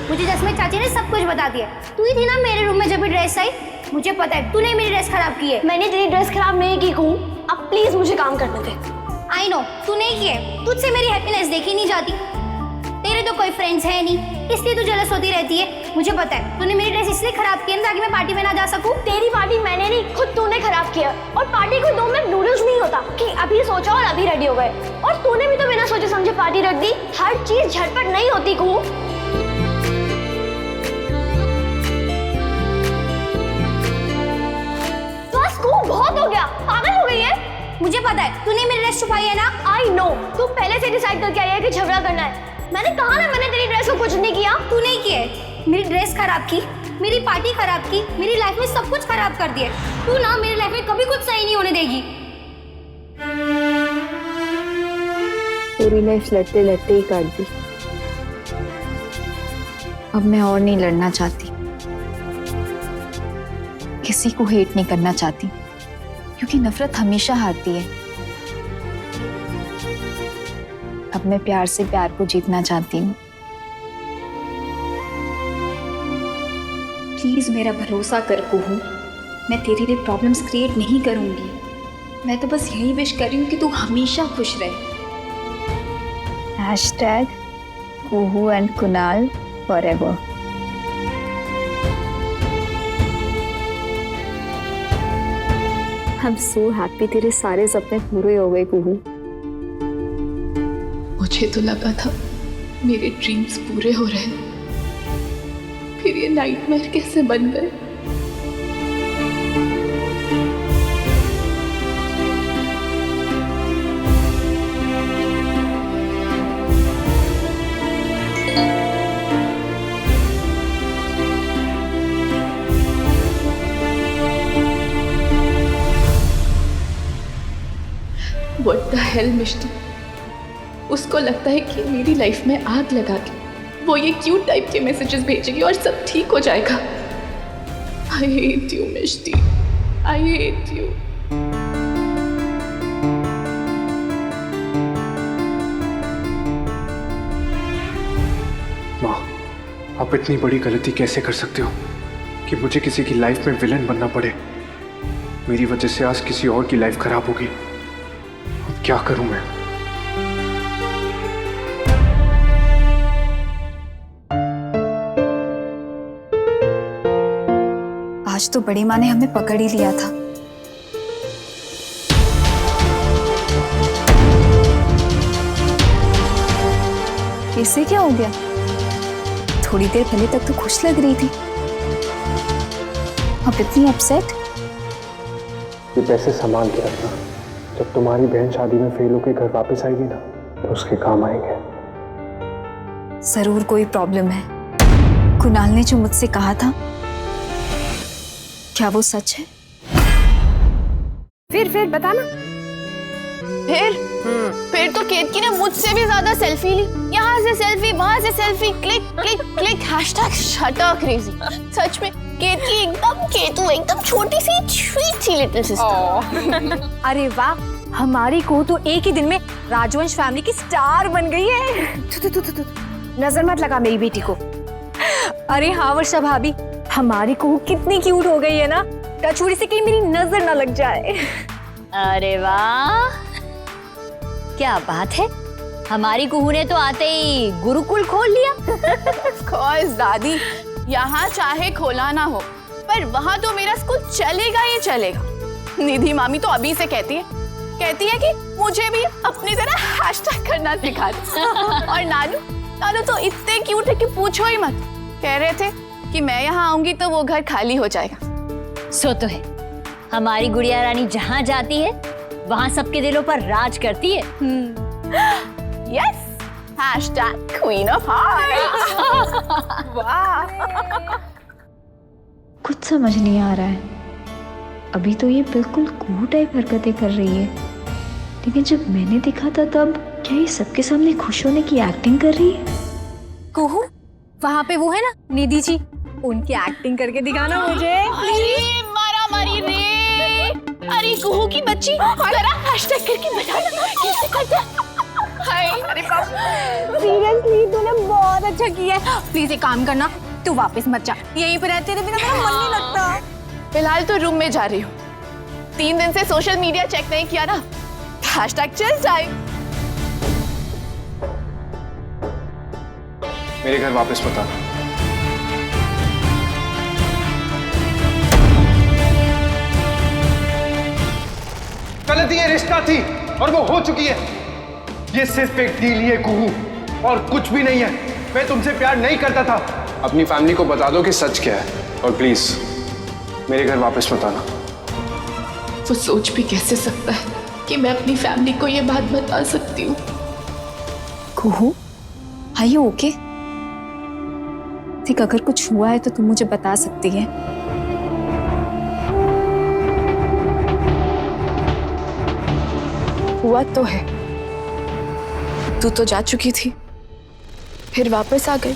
मुझे जसमीत चाची ने सब कुछ बता दिया। तू ही थी ना मेरे रूम में जब भी ड्रेस आई। मुझे पता है तूने मेरी ड्रेस खराब की है। मैंने तेरी ड्रेस खराब नहीं की कहूँ, अब प्लीज मुझे काम करने दे। आई नो तू नहीं किए, तुझसे मेरी हैप्पीनेस देखी नहीं जाती। तेरे तो कोई फ्रेंड्स है नहीं, इसलिए तू जेलस होती रहती है। मुझे पता है तूने मेरी ड्रेस इसलिए खराब की है ताकि मैं पार्टी में ना जा सकूं। तेरी पार्टी मैंने नहीं, खुद तूने खराब किया। और पार्टी कोई 2 मिनट नूडल्स नहीं होता कि अभी सोचा और अभी रेडी हो गए। और तूने भी तो बिना सोचे समझे पार्टी रख दी। हर चीज झटपट नहीं होती कहूँ। बस कहूँ, बहुत हो गया, पागल हो गई है। मुझे पता है तूने मेरी ड्रेस छुपाई है ना। आई नो, तू पहले से डिसाइड करके आई है कि झगड़ा करना है। मैंने कहा ना मैंने तेरी ड्रेस को कुछ नहीं किया। तू नहीं किए, मेरी ड्रेस खराब की, मेरी पार्टी खराब की, मेरी लाइफ में सब कुछ खराब कर दिया। तू ना मेरी लाइफ में कभी कुछ सही नहीं होने देगी। पूरी लाइफ लड़ते लड़ते ही काट दी। अब मैं और नहीं लड़ना चाहती, किसी को हेट नहीं करना चाहती, क्योंकि नफरत हमेशा हारती है। अब मैं प्यार से प्यार को जीतना चाहती हूँ। प्लीज मेरा भरोसा कर कुहू, मैं तेरे लिए प्रॉब्लम्स क्रिएट नहीं करूंगी। मैं तो बस यही विश कर रही हूँ कि तू हमेशा खुश रहे। #Kuhu and Kunal forever. I am so happy, तेरे सारे सपने पूरे हो गए कुहू। मुझे तो लगा था मेरे ड्रीम्स पूरे हो रहे हैं, फिर ये नाइटमेयर कैसे बन गए। What the hell मिष्टी, उसको लगता है कि मेरी लाइफ में आग लगा के वो ये क्यूट टाइप के मैसेजेस भेजेगी और सब ठीक हो जाएगा। I hate you Mishti, I hate you। माँ, आप इतनी बड़ी गलती कैसे कर सकते हो कि मुझे किसी की लाइफ में विलन बनना पड़े। मेरी वजह से आज किसी और की लाइफ खराब होगी। अब क्या करूं मैं? आज तो बड़ी माँ ने हमें पकड़ ही लिया था। इसे क्या हो गया? थोड़ी देर पहले तक तो खुश लग रही थी, अब इतनी अपसेट। ये पैसे संभाल के रखना, जब तुम्हारी बहन शादी में फेल होकर घर वापस आएगी ना तो उसके काम आएंगे। जरूर कोई प्रॉब्लम है। कुणाल ने जो मुझसे कहा था, क्या वो सच है? फिर बताना। फिर तो केतकी ने मुझसे भी ज्यादा सेल्फी ली। यहाँ से सेल्फी, वहाँ से selfie, click click click, #shutter crazy. सच में केतकी एकदम केतू, एकदम छोटी सी स्वीट सी लिटिल सिस्टर। अरे वाह, हमारी को तो एक ही दिन में राजवंश फैमिली की स्टार बन गई है। नजर मत लगा मेरी बेटी को। अरे हाँ वर्षा भाभी, हमारी को कितनी क्यूट हो गई है ना। टचूड़ी से कहीं मेरी नजर ना लग जाए। अरे वाह, क्या बात है। हमारी कुहू ने तो आते ही गुरुकुल खोल लिया। कोर्स दादी, यहाँ चाहे खोला ना हो पर वहाँ तो मेरा स्कूल चलेगा ही चलेगा। निधि मामी तो अभी से कहती है कि मुझे भी अपनी तरह हैशटैग करना सिखा दे। और नानू तो इतने क्यूट है कि पूछो ही मत। कह रहे थे कि मैं यहाँ आऊंगी तो वो घर खाली हो जाएगा। सो तो है, हमारी गुड़िया रानी जहाँ जाती है वहाँ सबके दिलों पर राज करती है। Yes, #Queen of Hearts। कुछ समझ नहीं आ रहा है। अभी तो ये बिल्कुल कूल टाइप हरकतें कर रही है, लेकिन जब मैंने देखा था तब क्या ये सबके सामने खुश होने की एक्टिंग कर रही है? कुहू, वहाँ पे वो है ना निधि जी, उनकी एक्टिंग करके दिखाना मुझे। अरे मारा मारी रे। अरे कुहू की बच्ची, जरा हैशटैग करके बताना कैसे करते। अरे बाप, सीरियसली तूने बहुत अच्छा किया है। प्लीज एक काम करना, तू वापस मत जा, यहीं पे रहते रहे, मेरा मन नहीं लगता। फिलहाल तो रूम में जा रही हूँ। 3 दिन से सोशल मीडिया चेक नहीं किया ना, हैशटैग चिल टाइम। मेरे घर वापस मत आना। गलती ये रिश्ता थी और वो हो चुकी है। ये सिर्फ एक डील है कुहू, और कुछ भी नहीं है। मैं तुमसे प्यार नहीं करता था। अपनी फैमिली को बता दो कि सच क्या है, और प्लीज मेरे घर वापस मत आना। वो सोच भी कैसे सकता है कि मैं अपनी फैमिली को ये बात बता सकती हूँ। कुहू, आर यू ओके? ठीक, अगर कुछ हुआ है तो तुम मुझे बता सकती है। हुआ तो है। तू तो जा चुकी थी, फिर वापस आ गई।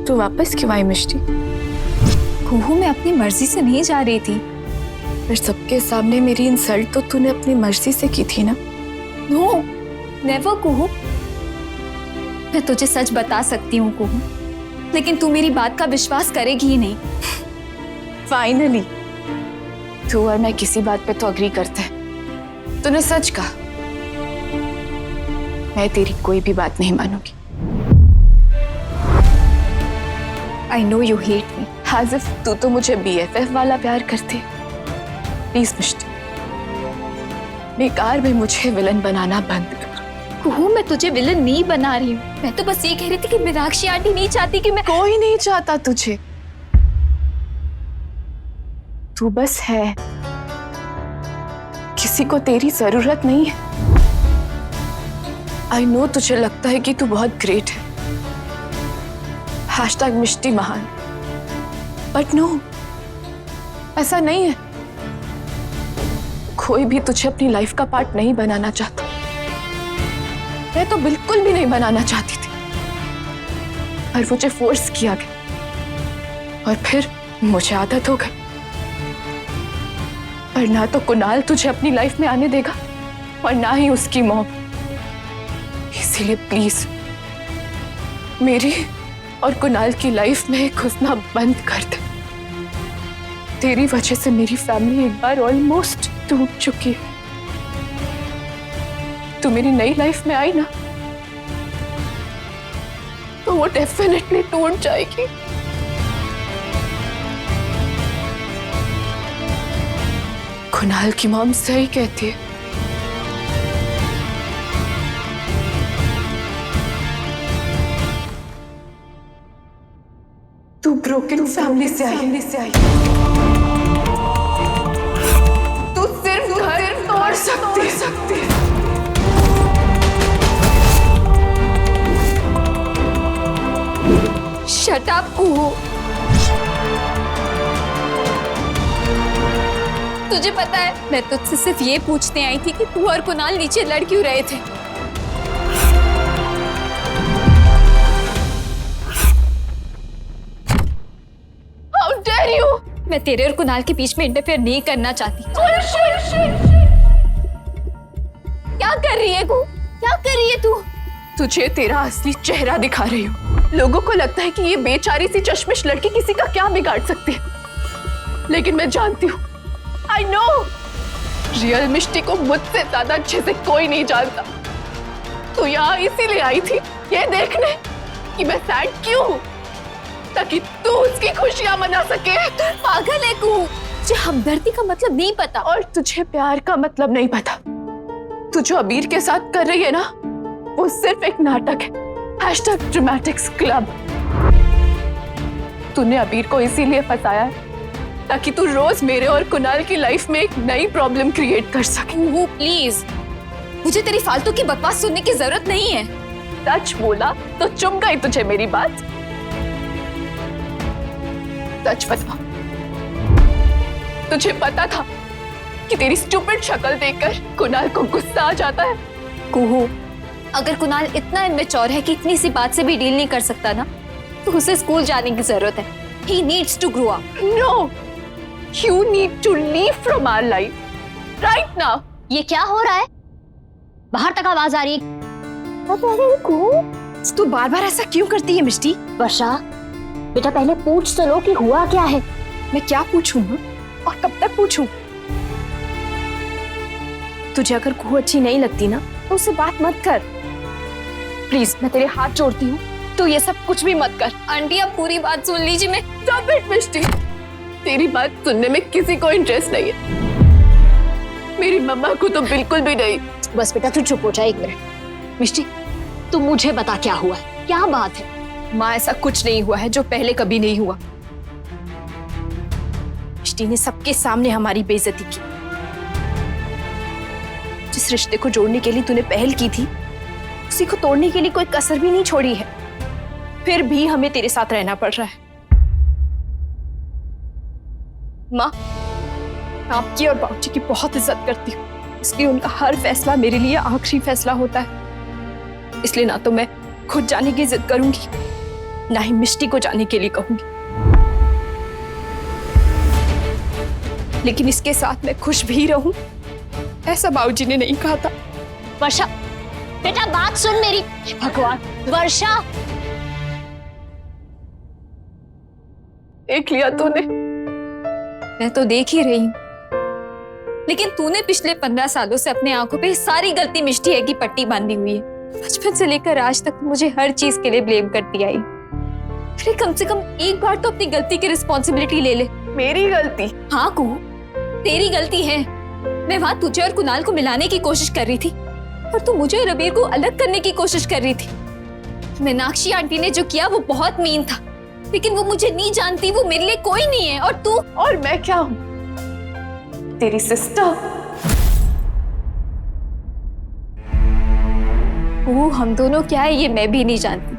तू वापस क्यों आई मिष्टी? कुहू, मैं अपनी मर्जी से नहीं जा रही थी। फिर सबके सामने मेरी इंसल्ट तो तूने अपनी मर्जी से की थी ना? नो, नेवर कुहू। मैं तुझे सच बता सकती हूँ कुहू, लेकिन तू मेरी बात का विश्वास करेगी ही नहीं। फाइनली तू और मैं किसी बात पे तो अग्री करते हैं। तूने सच कहा, मैं तेरी कोई भी बात नहीं मानूंगी। I know you hate me. As if तू तो मुझे BFF वाला प्यार करती है। प्लीज मिष्टी, बेकार में मुझे विलन बनाना बंद कर। कुहू, मैं तुझे विलन नहीं बना रही हूँ। मैं तो बस ये कह रही थी कि मीनाक्षी आंटी नहीं चाहती कि मैं। कोई नहीं चाहता तुझे, तू बस है। किसी को तेरी जरूरत नहीं है। आई नो तुझे लगता है कि तू बहुत ग्रेट है, हैशटैग मिष्टी महान, बट नो, ऐसा नहीं है। कोई भी तुझे अपनी लाइफ का पार्ट नहीं बनाना चाहता। मैं तो बिल्कुल भी नहीं बनाना चाहती थी, पर मुझे फोर्स किया गया और फिर मुझे आदत हो गई। पर ना तो कुणाल तुझे अपनी लाइफ में आने देगा और ना ही उसकी मॉम। इसीलिए प्लीज मेरी और कुणाल की लाइफ में घुसना बंद कर दे। तेरी वजह से मेरी फैमिली एक बार ऑलमोस्ट टूट चुकी है। तू मेरी नई लाइफ में आई ना, तो वो डेफिनेटली टूट जाएगी। कुणाल की मॉम सही कहती है। तू ब्रोकन फैमिली से आई। तू सिर्फ घर तोड़ सकती है। शट अप कुहू। तुझे पता है, मैं तुझसे सिर्फ ये पूछने आई थी कि तू और कुणाल नीचे लड़ क्यों रहे थे। How dare you? मैं तेरे और कुणाल के बीच में इंटरफेयर नहीं करना चाहती। क्या कर रही है तू? क्या कर रही है तू? तुझे तेरा असली चेहरा दिखा रही हूँ। लोगों को लगता है कि ये बेचारी सी चश्मिश लड़की किसी का क्या बिगाड़ सकती है, लेकिन मैं जानती हूँ। I know, रियल मिष्टी को मुझसे ज्यादा अच्छे से कोई नहीं जानता। तू यहाँ इसीलिए आई थी ये देखने कि मैं सैड क्यों हूँ, ताकि तू उसकी खुशियां मना सके। पागल है तू, तुझे हमदर्दी का मतलब नहीं पता। और तुझे प्यार का मतलब नहीं पता। तू जो अबीर के साथ कर रही है ना, वो सिर्फ एक नाटक है। Hashtag dramatics club. तूने अबीर को इसीलिए फंसाया है ताकि तू रोज मेरे और कुणाल की लाइफ में एक नई प्रॉब्लम क्रिएट कर सके। वो प्लीज, मुझे तेरी फालतू की बकवास सुनने की जरूरत नहीं है। सच बोला तो चुप गई तुझे मेरी बात। सच बता, तुझे पता था कि तेरी स्टूपिड शक्ल देखकर कुणाल को गुस्सा आ जाता है? कुहू, अगर कुणाल इतना इमेच्योर है कि इतनी सी बात से भी डील नहीं कर सकता ना, तो उसे स्कूल जाने की जरूरत है। He needs to grow up. No, you need to leave from our life right now. ये क्या हो रहा है? बाहर तक आवाज आ रही है। तू बार बार ऐसा क्यों करती है मिष्टी? वर्षा बेटा पहले पूछ तो लो कि हुआ क्या है। मैं क्या पूछूं और कब तक पूछूं? तुझे अगर कुहू अच्छी नहीं लगती ना तो उससे बात मत कर प्लीज। मैं तेरे हाथ जोड़ती हूँ, तो ये सब कुछ भी मत कर। आंटी आप पूरी बात सुन लीजिए। मैं स्टॉप इट मिष्टी, तेरी बात सुनने में किसी को इंटरेस्ट नहीं है, मेरी मम्मा को तो बिल्कुल भी नहीं। बस बेटा तू चुप हो जा एक मिनट। मिष्टी तू मुझे बता क्या हुआ है, क्या बात है? माँ ऐसा कुछ नहीं हुआ है जो पहले कभी नहीं हुआ। मिष्टी ने सबके सामने हमारी बेइज्जती की। जिस रिश्ते को जोड़ने के लिए तूने पहल की थी उसी को तोड़ने के लिए कोई कसर भी नहीं छोड़ी है। फिर भी हमें तेरे साथ रहना पड़ रहा है। माँ आपकी और बाबूजी की बहुत इज्जत करती हूँ, इसलिए उनका हर फैसला मेरे लिए आखिरी फैसला होता है। इसलिए ना तो मैं खुद जाने की जिद करूंगी, ना ही मिष्टी को जाने के लिए कहूंगी। लेकिन इसके साथ मैं खुश भी रहूं ऐसा बाबूजी ने नहीं कहा था। वर्षा बेटा बात सुन मेरी। भगवान वर्षा देख लिया तूने? मैं तो देख ही रही हूँ, लेकिन तूने पिछले 15 सालों से अपने आंखों पे सारी गलती मिष्टी है की पट्टी बांधी हुई है। बचपन से लेकर आज तक मुझे हर चीज के लिए ब्लेम करती आई। अरे कम से कम एक बार तो अपनी गलती की रिस्पॉन्सिबिलिटी ले ले। मेरी गलती? हाँ कुहू तेरी गलती है। मैं वहां तुझे और कुणाल को मिलाने की कोशिश कर रही थी और तू मुझे और रबीर को अलग करने की कोशिश कर रही थी। मीनाक्षी आंटी ने जो किया वो बहुत मीन था, लेकिन वो मुझे नहीं जानती, वो मेरे लिए कोई नहीं है। और तू? और मैं क्या हूं? तेरी सिस्टर। वो हम दोनों क्या है ये मैं भी नहीं जानती,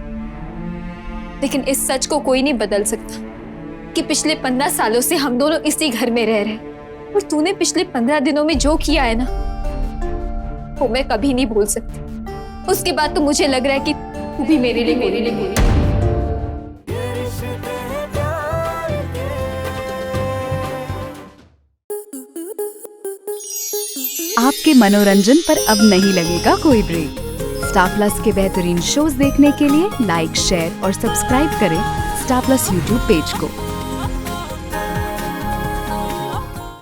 लेकिन इस सच को कोई नहीं बदल सकता कि पिछले 15 सालों से हम दोनों इसी घर में रह रहे हैं। और तूने पिछले 15 दिनों में जो किया है ना वो मैं कभी नहीं भूल सकती। उसके बाद तो मुझे लग रहा है कि तू भी मेरे लिए आपके मनोरंजन पर अब नहीं लगेगा कोई ब्रेक। स्टार प्लस के बेहतरीन शोज देखने के लिए लाइक, शेयर और सब्सक्राइब करें स्टार प्लस यूट्यूब पेज को।